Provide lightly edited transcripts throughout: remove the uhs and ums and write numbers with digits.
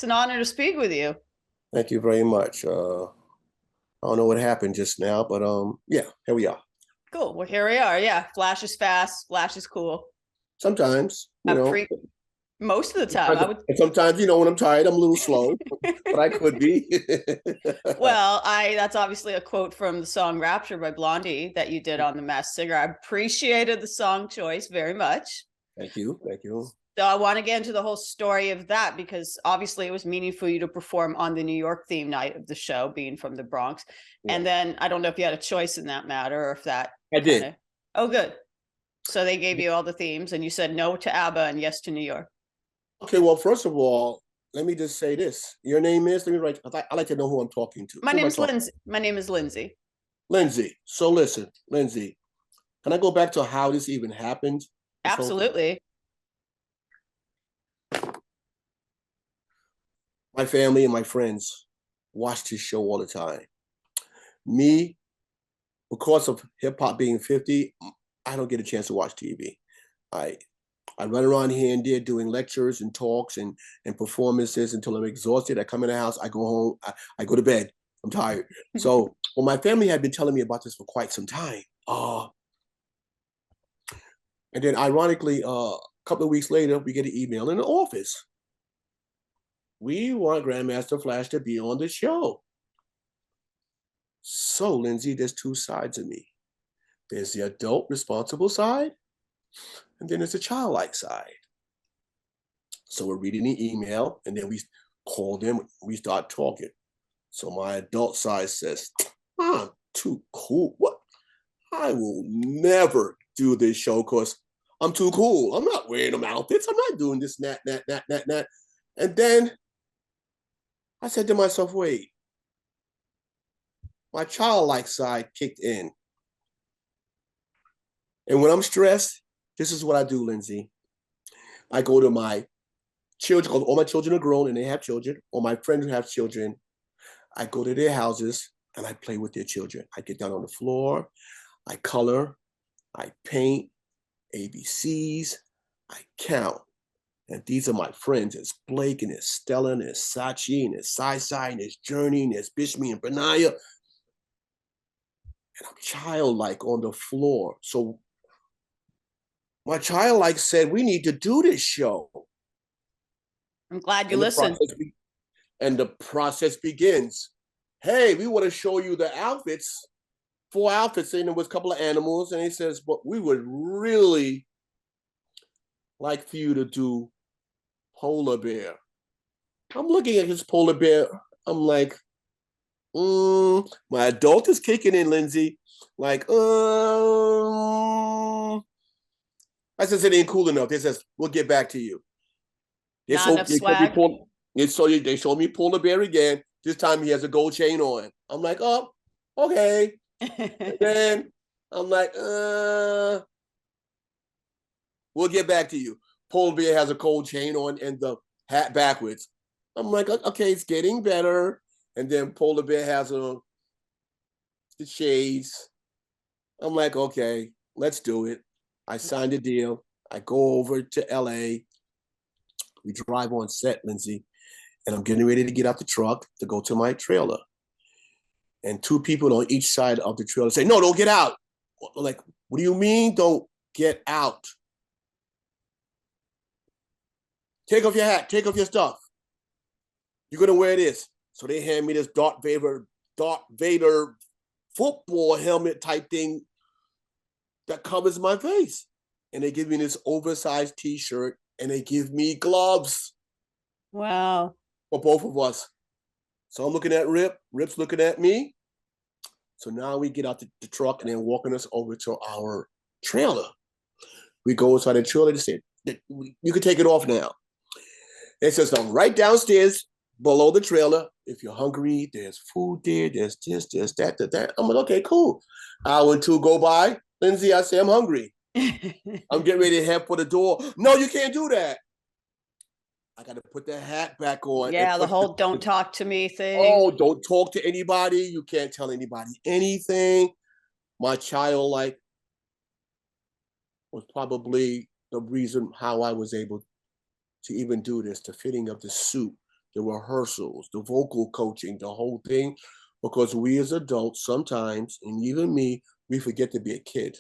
It's an honor to speak with you. Thank you very much. I don't know what happened just now, but yeah, here we are. Cool. Well, here we are. Yeah, Flash is fast. Flash is cool. Sometimes, I pre Most of the time, I would. and sometimes, when I'm tired, I'm a little slow, but I could be. Well, I that's obviously a quote from the song Rapture by Blondie that you did on The Masked Singer. I appreciated the song choice very much. Thank you. Thank you. So I want to get into the whole story of that because obviously it was meaningful for you to perform on the New York theme night of the show, being from the Bronx. Yeah. And then I don't know if you had a choice in that matter or if that I did. Oh, good. So they gave you all the themes and you said no to ABBA and yes to New York. Okay, well, first of all, let me just say this. Your name is, let me write, I like to know who I'm talking to. My name's Lindsay. My name is Lindsay. Lindsay. So listen, Lindsay, can I go back to how this even happened? Absolutely. My family and my friends watch this show all the time. Me, because of hip hop being 50, I don't get a chance to watch TV. I run around here and there doing lectures and talks and performances until I'm exhausted. I come in the house, I go home, I go to bed. I'm tired. So, well, my family had been telling me about this for quite some time. And then ironically, a couple of weeks later, we get an email in the office. We want Grandmaster Flash to be on the show. So, Lindsay, there's two sides of me. There's the adult responsible side, and then there's the childlike side. So we're reading the email, and then we call them, we start talking. So my adult side says, I'm too cool. What? I will never do this show because I'm too cool. I'm not wearing them outfits. I'm not doing this, that. And then I said to myself, wait, my childlike side kicked in. And when I'm stressed, this is what I do, Lindsay. I go to my children, because all my children are grown and they have children, or my friends who have children. I go to their houses and I play with their children. I get down on the floor, I color, I paint, ABCs, I count. And these are my friends. It's Blake and it's Stella and it's Sachi and it's Sai and it's Journey and it's Bishmi and Benaya. And I'm childlike on the floor. So my childlike said, we need to do this show. I'm glad you listened. And the process begins. Hey, we want to show you the outfits, 4 outfits, and there was a couple of animals. And he says, but we would really like for you to do polar bear. I'm looking at his polar bear. I'm like, my adult is kicking in, Lindsay. Like, I said, it ain't cool enough. They says, we'll get back to you. They showed me polar bear again. This time he has a gold chain on. I'm like, oh, okay. And then I'm like, we'll get back to you. Polar bear has a gold chain on and the hat backwards. I'm like, okay, it's getting better. And then polar bear has the shades. I'm like, okay, let's do it. I signed a deal. I go over to LA. We drive on set, Lindsay, and I'm getting ready to get out the truck to go to my trailer. And 2 people on each side of the trailer say, no, don't get out. I'm like, what do you mean don't get out? Take off your hat, take off your stuff. You're gonna wear this. So they hand me this Darth Vader football helmet type thing that covers my face. And they give me this oversized t-shirt and they give me gloves. Wow. For both of us. So I'm looking at Rip. Rip's looking at me. So now we get out the truck and then walking us over to our trailer. We go inside the trailer. They said, you can take it off now. It says, I'm right downstairs below the trailer. If you're hungry, there's food there. There's this, there's that, that. I'm like, okay, cool. Hour and 2 go by. Lindsay, I say, I'm hungry. I'm getting ready to head for the door. No, you can't do that. I got to put the hat back on. Yeah, the whole don't talk to me thing. Oh, don't talk to anybody. You can't tell anybody anything. My childlike was probably the reason how I was able to even do this, the fitting of the suit, the rehearsals, the vocal coaching, the whole thing, because we as adults sometimes, and even me, we forget to be a kid.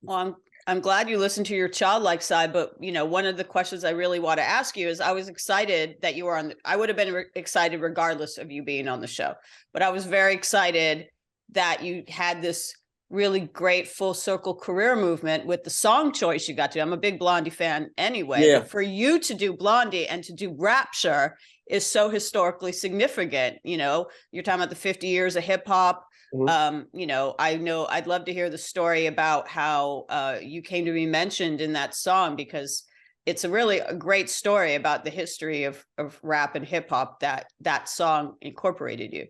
Well, I'm glad you listened to your childlike side, but you know, one of the questions I really want to ask you is, I was excited that you were on. I would have been excited regardless of you being on the show, but I was very excited that you had this really great full circle career movement with the song choice you got to. I'm a big Blondie fan anyway, but for you to do Blondie and to do Rapture is so historically significant. You know, you're talking about the 50 years of hip hop. You know I'd love to hear the story about how you came to be mentioned in that song, because it's a great story about the history of rap and hip hop that song incorporated you.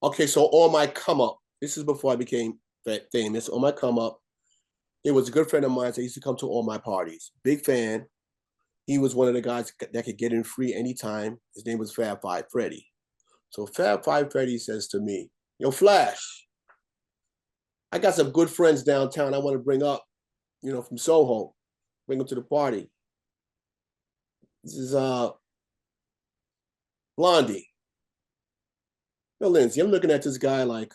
Okay, so on my come up, this is before I became famous. On my come up, it was a good friend of mine that used to come to all my parties. Big fan. He was one of the guys that could get in free anytime. His name was Fab Five Freddy. So Fab Five Freddy says to me, "Yo, Flash, I got some good friends downtown I want to bring up, you know, from Soho, bring them to the party. This is Blondie. Yo, Lindsay, I'm looking at this guy like,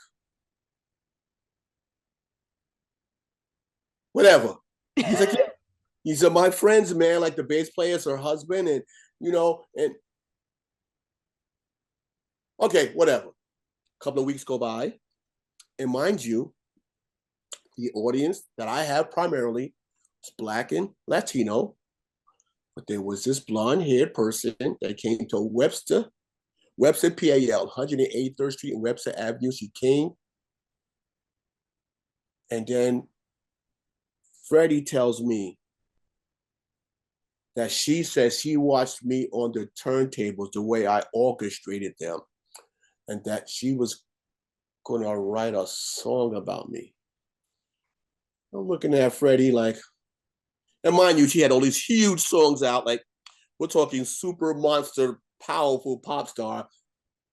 whatever." He's like, "Yeah, these are my friends, man, like the bass player's her husband, and you know, and okay, whatever." A couple of weeks go by, and mind you, the audience that I have primarily is Black and Latino, but there was this blonde-haired person that came to Webster, PAL, 183rd Street and Webster Avenue. She came, and then Freddie tells me that she says she watched me on the turntables, the way I orchestrated them, and that she was going to write a song about me. I'm looking at Freddie like, and mind you, she had all these huge songs out. Like, we're talking super monster, powerful pop star.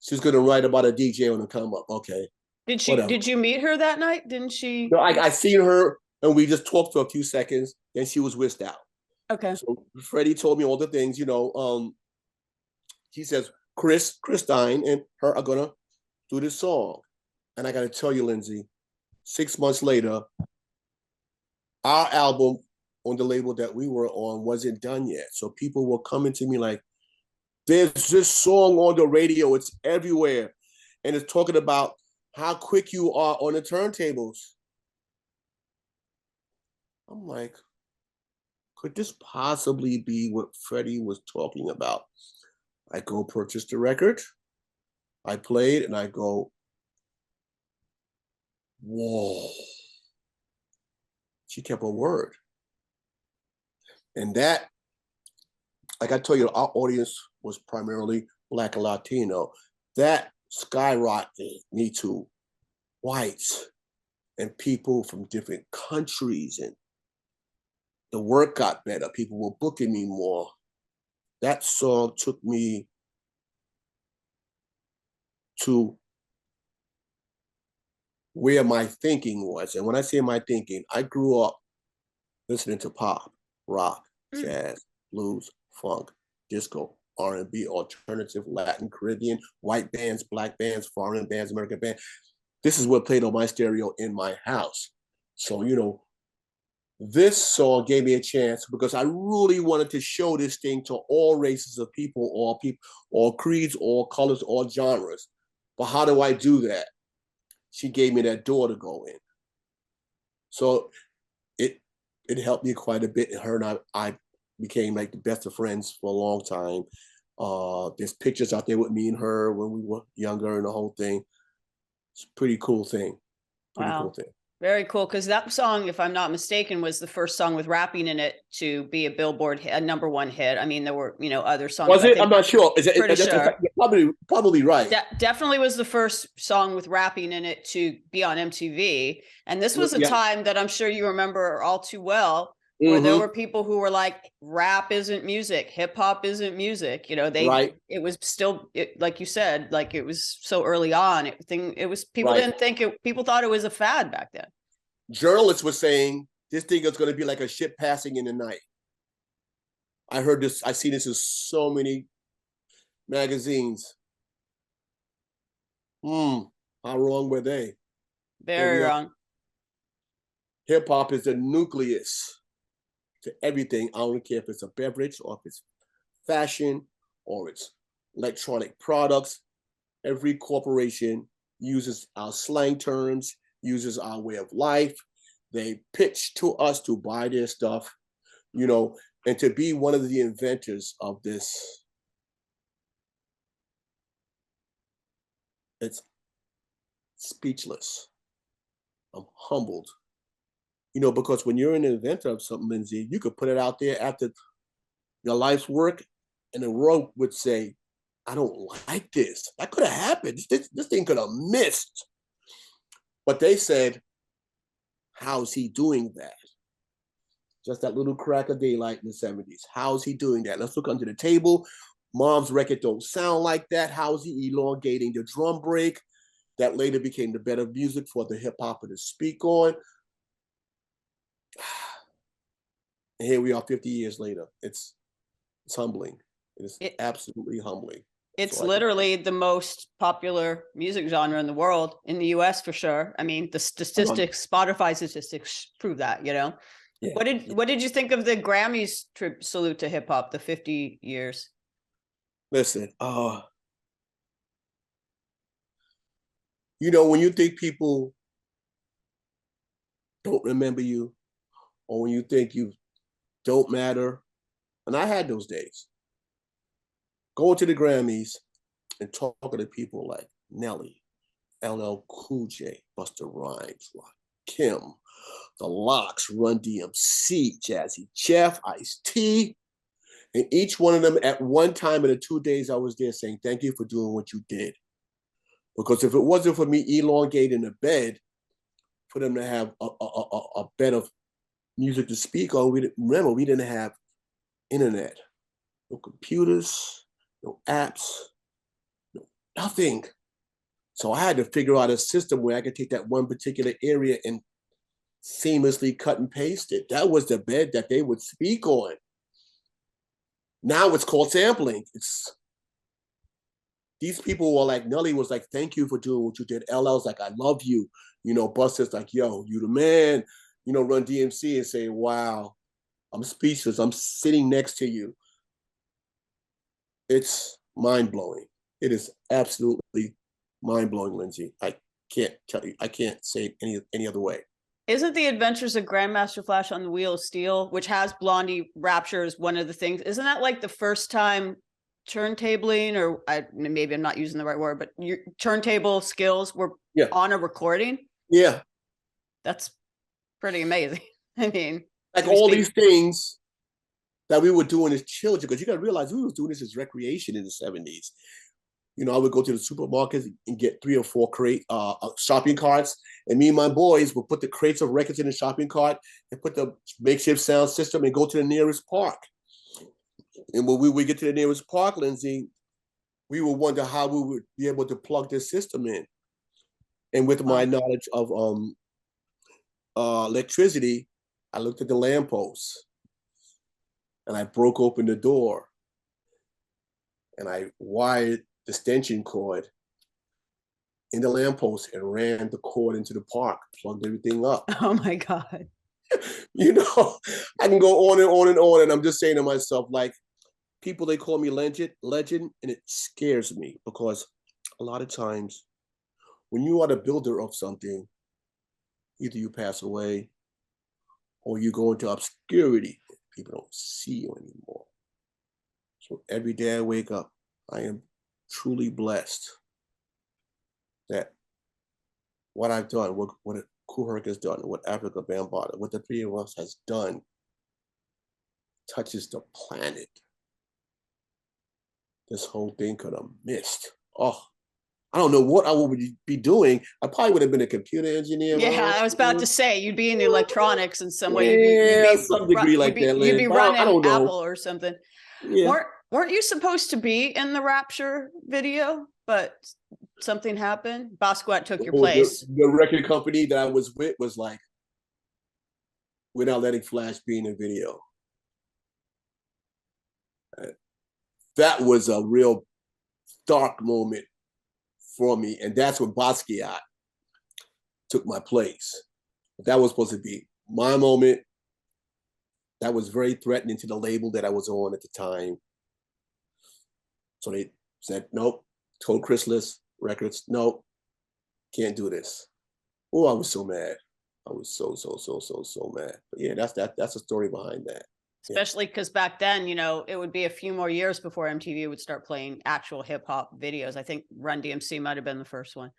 She's going to write about a DJ on the come up. Okay. Did you meet her that night? Didn't she? No, I seen her and we just talked for a few seconds. Then she was whisked out. Okay. So Freddie told me all the things, you know. He says, Chris Stein and her are going to do this song. And I got to tell you, Lindsay, 6 months later, our album on the label that we were on wasn't done yet. So people were coming to me like, "There's this song on the radio, it's everywhere, and it's talking about how quick you are on the turntables." I'm like, could this possibly be what Freddie was talking about? I go purchase the record, I played, and I go, whoa. She kept her word. And that, like I told you, our audience was primarily Black and Latino. That skyrocketed me to whites and people from different countries, and the work got better. People were booking me more. That song took me to where my thinking was. And when I say my thinking, I grew up listening to pop, rock, jazz, blues, funk, disco, R&B, alternative, Latin, Caribbean, white bands, black bands, foreign bands, American bands. This is what played on my stereo in my house. So, you know, this song gave me a chance because I really wanted to show this thing to all races of people, all creeds, all colors, all genres. But how do I do that? She gave me that door to go in. So it helped me quite a bit. And her and I became like the best of friends for a long time. There's pictures out there with me and her when we were younger and the whole thing. It's a pretty cool thing. Cool thing. Very cool, because that song, if I'm not mistaken, was the first song with rapping in it to be a Billboard hit, a #1 hit. I mean, there were, you know, other songs. Was it? I'm not sure. Is it? Pretty sure. Probably right. Definitely was the first song with rapping in it to be on MTV. And this was a time that I'm sure you remember all too well, where there were people who were like, rap isn't music, hip hop isn't music. You know, it was still, like you said, like it was so early on. People didn't think it, people thought it was a fad back then. Journalists were saying this thing is going to be like a ship passing in the night. I heard this, I see this in so many magazines. How wrong were they? Here Very we are. wrong. Hip hop is the nucleus to everything. I don't care if it's a beverage or if it's fashion or it's electronic products. Every corporation uses our slang terms, uses our way of life. They pitch to us to buy their stuff, and to be one of the inventors of this. It's speechless. I'm humbled. Because when you're an inventor of something, Lindsay, you could put it out there after your life's work, and the world would say, I don't like this. That could have happened. This thing could have missed. But they said, how's he doing that? Just that little crack of daylight in the 70s. How's he doing that? Let's look under the table. Mom's record don't sound like that. How's he elongating the drum break? That later became the better music for the hip hopper to speak on. And here we are 50 years later. It's humbling. It's absolutely humbling. It's literally the most popular music genre in the world, in the US for sure. I mean, the statistics, Spotify statistics prove that, Yeah. What did you think of the Grammys salute to hip hop, the 50 years? Listen, when you think people don't remember you, or when you think you don't matter, and I had those days, going to the Grammys and talking to people like Nelly, LL Cool J, Busta Rhymes, Rakim, The Lox, Run DMC, Jazzy Jeff, Ice-T, and each one of them at one time in the 2 days I was there saying, thank you for doing what you did. Because if it wasn't for me elongating the bed, for them to have a bed of music to speak on, we didn't have internet, no computers, no apps, no nothing. So I had to figure out a system where I could take that one particular area and seamlessly cut and paste it. That was the bed that they would speak on. Now it's called sampling. These people were like, Nelly was like, thank you for doing what you did. LL's like, I love you. Busta's like, yo, you the man. Run DMC and say, wow, I'm speechless. I'm sitting next to you. It's mind-blowing. It is absolutely mind-blowing, Lindsay. I can't tell you. I can't say it any other way. Isn't the Adventures of Grandmaster Flash on the Wheel of Steel, which has Blondie Rapture as one of the things, isn't that like the first time turntabling, or maybe I'm not using the right word, but your turntable skills were on a recording? Yeah. That's pretty amazing. I mean, like all these things that we were doing as children, because you got to realize we was doing this as recreation in the 70s. I would go to the supermarkets and get 3 or 4 shopping carts, and me and my boys would put the crates of records in the shopping cart and put the makeshift sound system and go to the nearest park. And when we would get to the nearest park, Lindsay, we would wonder how we would be able to plug this system in. And with my knowledge of electricity, I looked at the lampposts and I broke open the door and I wired the extension cord in the lamppost and ran the cord into the park, plugged everything up. Oh my God. I can go on and on and on. And I'm just saying to myself, like, people, they call me legend, and it scares me because a lot of times when you are the builder of something, either you pass away or you go into obscurity. People don't see you anymore. So every day I wake up, I am truly blessed that what I've done, what Kool Herc has done, what Africa Bambaataa, what the 3 of us has done touches the planet. This whole thing could have missed. Oh, I don't know what I would be doing. I probably would have been a computer engineer. Yeah, I was about to say, you'd be in the electronics in some way. Yeah, some degree like that. You'd be running Apple or something. Yeah. Weren't you supposed to be in the Rapture video, but something happened? Basquiat took your place. The record company that I was with was like, we're not letting Flash be in the video. That was a real dark moment for me. And that's when Basquiat took my place. That was supposed to be my moment. That was very threatening to the label that I was on at the time. So they said, nope. Told Chrysalis Records, nope, can't do this. Oh, I was so mad. I was so mad. But yeah, that's the story behind that. Especially because back then, you know, it would be a few more years before MTV would start playing actual hip hop videos. I think Run DMC might have been the first one.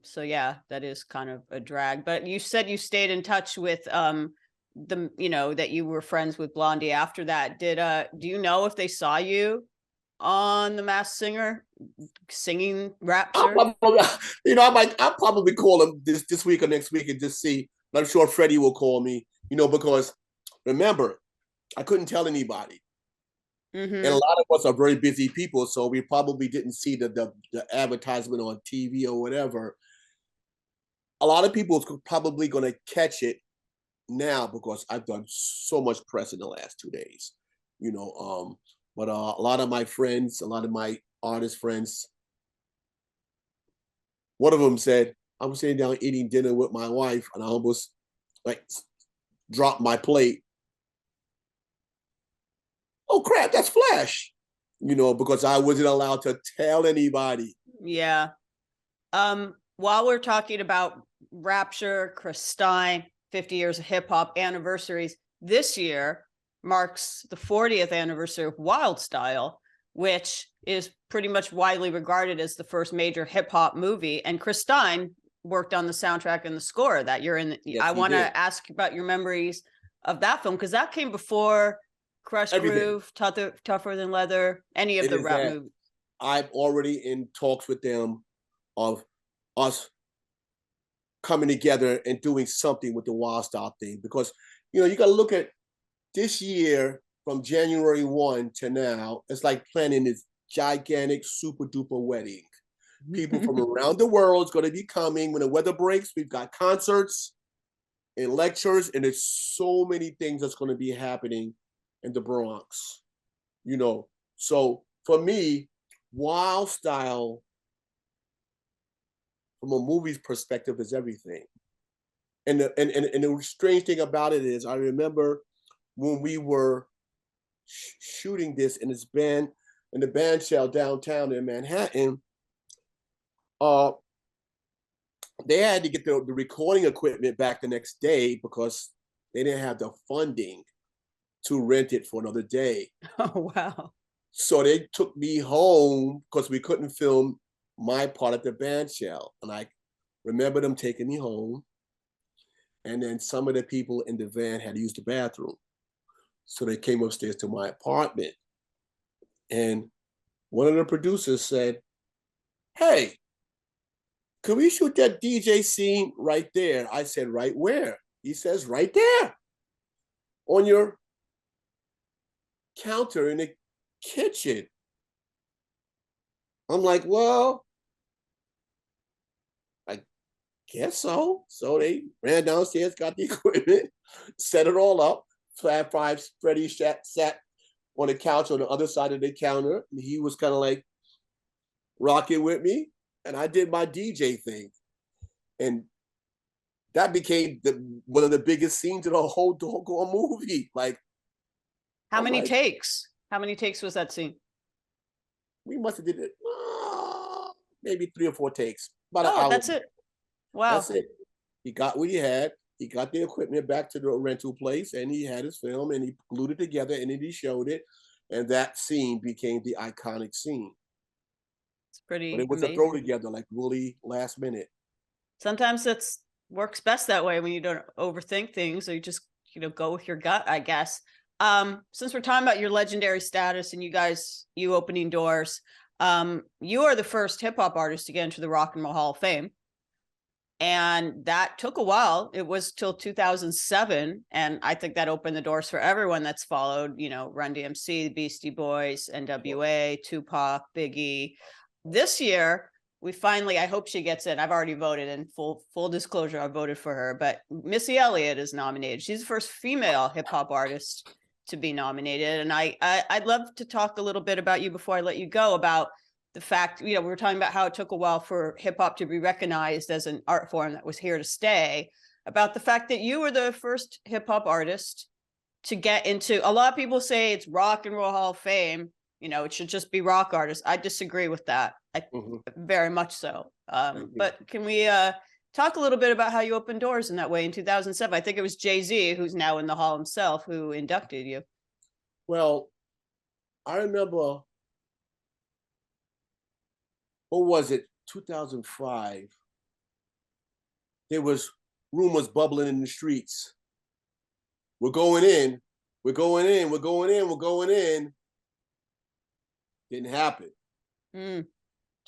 So yeah, that is kind of a drag. But you said you stayed in touch with you know, that you were friends with Blondie after that. Do you know if they saw you on The Masked Singer singing Rapture? You know, I'll probably call them this week or next week and just see. I'm sure Freddie will call me, you know, because remember, I couldn't tell anybody. And a lot of us are very busy people, so we probably didn't see the advertisement on TV or whatever. A lot of people are probably going to catch it now because I've done so much press in the last 2 days, you know. But a lot of my friends, a lot of my artist friends, one of them said, I was sitting down eating dinner with my wife and I almost like dropped my plate. Oh crap, that's Flash, you know, because I wasn't allowed to tell anybody. Yeah. While we're talking about Rapture, Chris Stein, 50 years of hip hop anniversaries, this year marks the 40th anniversary of Wild Style, which is pretty much widely regarded as the first major hip hop movie. And Chris Stein worked on the soundtrack and the score that you're in. Yes, I want to ask about your memories of that film, because that came before Crush Groove, Tougher Than Leather, any of the rap movies. I'm already in talks with them of us coming together and doing something with the Wild Style thing, because, you know, you got to look at this year from January 1 to now. It's like planning this gigantic super duper wedding. People from around the world is going to be coming. When the weather breaks, we've got concerts and lectures, and there's so many things that's going to be happening in the Bronx, you know. So for me, Wild Style, from a movie's perspective, is everything. And the strange thing about it is, I remember when we were shooting this in this band, in the band shell downtown in Manhattan, they had to get the recording equipment back the next day because they didn't have the funding to rent it for another day. Oh, wow. So they took me home because we couldn't film my part at the band shell. And I remember them taking me home. And then some of the people in the van had to use the bathroom. So they came upstairs to my apartment. And one of the producers said, hey, can we shoot that DJ scene right there? I said, right where? He says, right there. On your counter in the kitchen. I'm like, well, I guess so. So they ran downstairs, got the equipment, set it all up. Flat Five Freddie sat on the couch on the other side of the counter. And he was kind of like rocking with me. And I did my DJ thing. And that became one of the biggest scenes in the whole doggone movie. Like, how many takes? How many takes was that scene? We must have did it maybe 3 or 4 takes. Oh, that's it. Wow. That's it. He got what he had. He got the equipment back to the rental place, and he had his film, and he glued it together, and then he showed it, and that scene became the iconic scene. It's pretty. But it was amazing. A throw together, like really last minute. Sometimes that's works best that way, when you don't overthink things, or you just, you know, go with your gut, I guess. Since we're talking about your legendary status and you opening doors, you are the first hip hop artist to get into the Rock and Roll Hall of Fame. And that took a while. It was till 2007. And I think that opened the doors for everyone that's followed, you know, Run DMC, the Beastie Boys, NWA, Tupac, Biggie. This year, we finally, I hope she gets in. I've already voted, in full disclosure, I voted for her, but Missy Elliott is nominated. She's the first female hip hop artist to be nominated. And I'd love to talk a little bit about you before I let you go, about the fact, we were talking about how it took a while for hip hop to be recognized as an art form that was here to stay, about the fact that you were the first hip hop artist to get into, a lot of people say it's Rock and Roll Hall of Fame, it should just be rock artists. I disagree with that. Very much so. But can we talk a little bit about how you opened doors in that way in 2007? I think it was Jay-Z, who's now in the hall himself, who inducted you. Well, I remember, what was it, 2005? There was rumors bubbling in the streets. We're going in, we're going in, we're going in, we're going in. Didn't happen.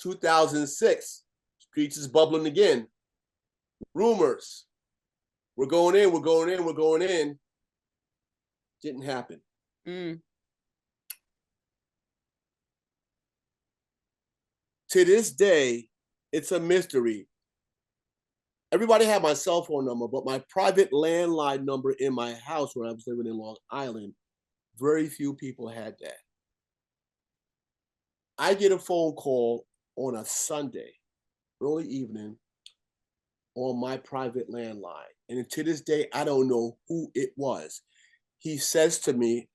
2006, streets is bubbling again. Rumors. We're going in, we're going in, we're going in. Didn't happen. To this day, it's a mystery. Everybody had my cell phone number, but my private landline number in my house when I was living in Long Island, very few people had that. I get a phone call on a Sunday, early evening, on my private landline. And to this day, I don't know who it was. He says to me,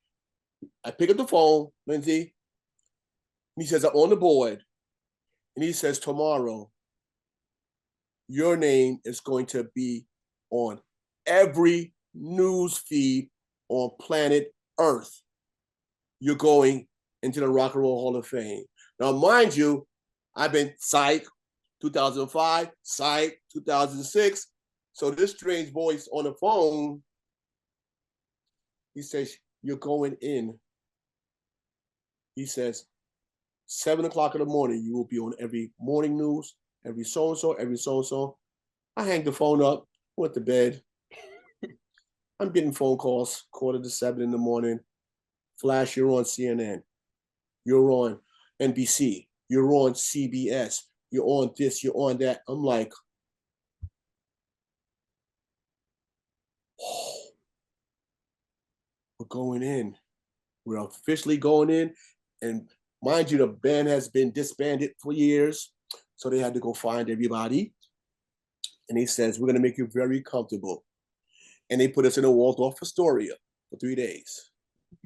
I pick up the phone, Lindsay. He says, I'm on the board. And he says, tomorrow, your name is going to be on every news feed on planet Earth. You're going into the Rock and Roll Hall of Fame. Now, mind you, I've been psych 2005, psych 2006. So this strange voice on the phone, he says, you're going in. He says, 7 o'clock in the morning, you will be on every morning news, every so-and-so, every so-and-so. I hang the phone up, went to bed. I'm getting phone calls, 6:45 in the morning. Flash, you're on CNN. You're on NBC. You're on CBS. You're on this, you're on that. I'm like, oh, we're going in. We're officially going in. And mind you, the band has been disbanded for years. So they had to go find everybody. And he says, we're going to make you very comfortable. And they put us in a Waldorf Astoria for 3 days.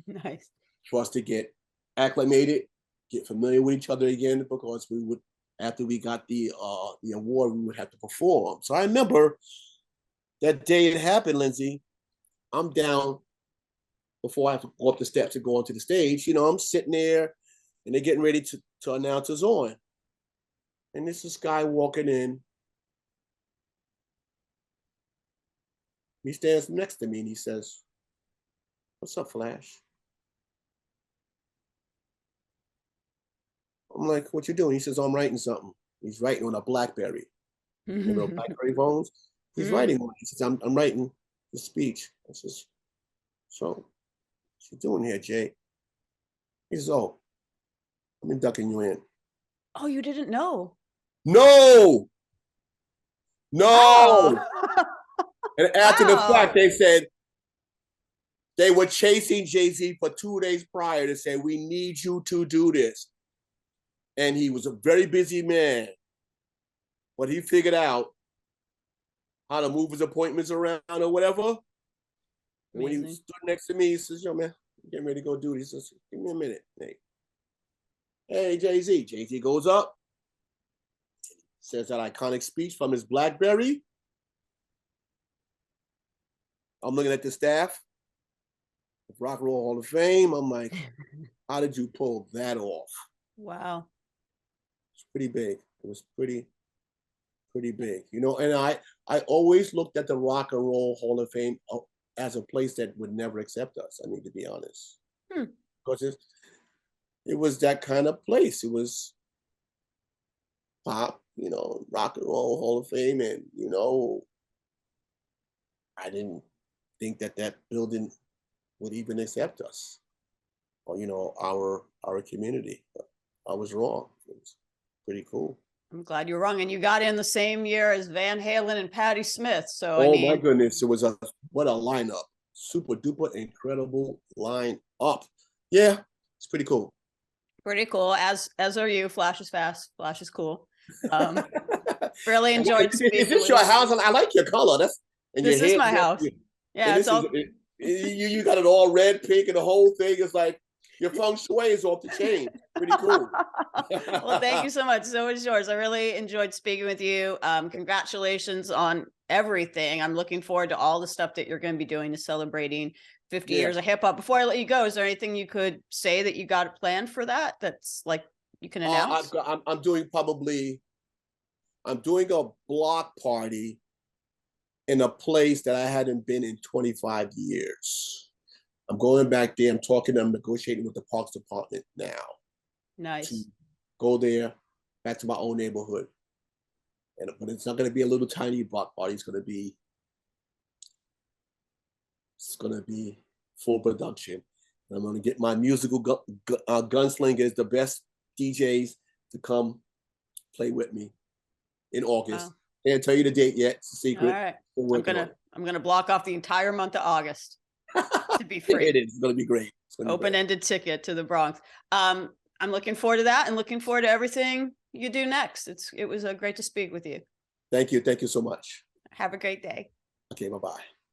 Nice. For us to get acclimated, get familiar with each other again, because we would, after we got the award, we would have to perform. So I remember that day it happened, Lindsay. I'm down before I have to go up the steps and go onto the stage. I'm sitting there and they're getting ready to announce us on. And there's this guy walking in. He stands next to me and he says, what's up, Flash? I'm like, what you doing? He says, I'm writing something. He's writing on a BlackBerry. Remember BlackBerry phones? He's writing on it. He says, I'm writing the speech. I says, so what you doing here, Jay? He says, oh, I'm inducting you in. Oh, you didn't know? No! Oh. And after the fact, they said they were chasing Jay-Z for 2 days prior to say, we need you to do this. And he was a very busy man, but he figured out how to move his appointments around or whatever. And when he stood next to me, he says, yo, man, I'm getting ready to go do this. He says, give me a minute. Hey, Jay-Z. Jay-Z goes up, says that iconic speech from his BlackBerry. I'm looking at the staff of Rock and Roll Hall of Fame. I'm like, how did you pull that off? Wow. It's pretty big. It was pretty big. And I always looked at the Rock and Roll Hall of Fame as a place that would never accept us, I need to be honest. Because it was that kind of place. It was pop, Rock and Roll Hall of Fame. And, I didn't think that building would even accept us or, our community. But I was wrong. It was pretty cool. I'm glad you're wrong. And you got in the same year as Van Halen and Patti Smith. So, my goodness. It was what a lineup. Super duper incredible line up. Yeah, it's pretty cool. Pretty cool. As are you. Flash is fast. Flash is cool. Really enjoyed speaking Is this with your you. house? I like your color. That's and This your is hair. my house. Yeah, And it's this all. you got it all red, pink, and the whole thing is like your feng shui is off the chain. Pretty cool. Well, thank you so much. So is yours. I really enjoyed speaking with you. Congratulations on everything. I'm looking forward to all the stuff that you're going to be doing to celebrating 50 years of hip hop. Before I let you go, is there anything you could say that you got planned for that? That's like you can announce. I'm doing a block party in a place that I hadn't been in 25 years. I'm going back there. I'm talking to them, negotiating with the Parks Department now. Nice. To go there, back to my own neighborhood. But it's not going to be a little tiny block party. It's going to be full production. And I'm going to get my musical gunslingers, the best DJs, to come play with me in August. Wow. Can't tell you the date yet. It's a secret. All right. I'm gonna block off the entire month of August to be free. It is. It's gonna be great. Open-ended ticket to the Bronx. I'm looking forward to that and looking forward to everything you do next. It was great to speak with you. Thank you. Thank you so much. Have a great day. Okay, bye-bye.